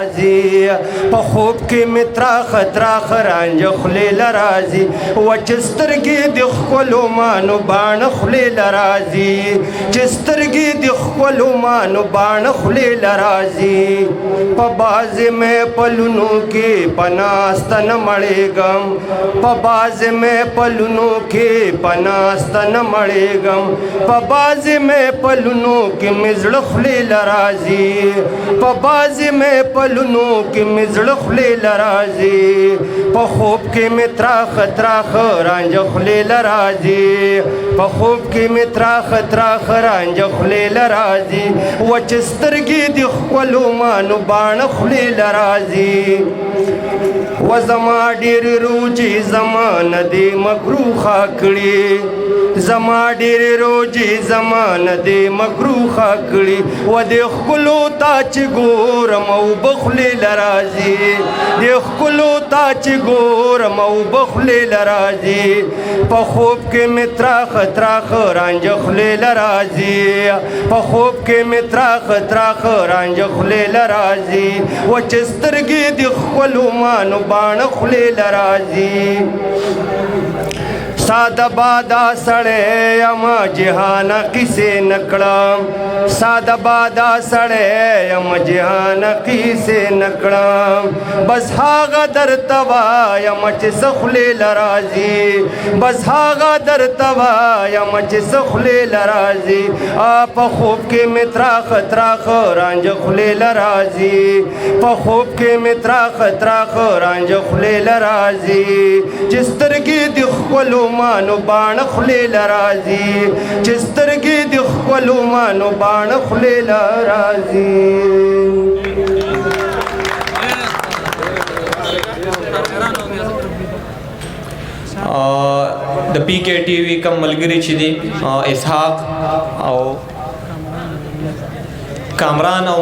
په خوب کې مترا خطرا خرانج خلی لرازي وچسترګي د خپلو مانو باڼ خلی لرازي چسترګي د خپلو مانو باڼ خلی لرازي په باز مې پلونو کې پناستن مړېږم په باز مې پلونو کې پناستن مړېږم په باز مې پلونو کې مزړه خلی لرازي په باز مې پلونو کې مزړه خلی لرازي په خوب کې مترا خطرا خرانج خلی لرازي په خوب کې مترا خطرا خرانج خلی لرازي وچسترګي د خپلو مانو باڼ خلی لرازي و زما ډېر روجي زمان دې مکروخه کړي زما ډېر روجي زمان دې مکروخه کړي و دې ښکلو تا چې ګورم او بخلی لرازي دې ښکلو تا چې ګورم او بخلی لرازي په خوب کې مترا خطرا خرانج خلی لرازي په خوب کې مترا خطرا خرانج خلی لرازي و چې سترګې د ښکلو مانو باڼ خلی لرازي ساده بادا سړی یم جهان قیسې نکړم ساده بادا سړی یم جهان قیسې نکړم بس هغه درته وایم چې څه خولې لرازي بس هغه درته وایم چې څه خولې لرازي په خوب کې مترا خطرا خرانج خولې لرازي په خوب کې مترا خطرا خرانج خولې لرازي چې سترګې د ښکلو مانو باڼ خلی لرازي چې سترګې د ښکلو مانو باڼ خلی لرازي د پی کې ټي وي کم ملګري چې دي اسحاق او کامران او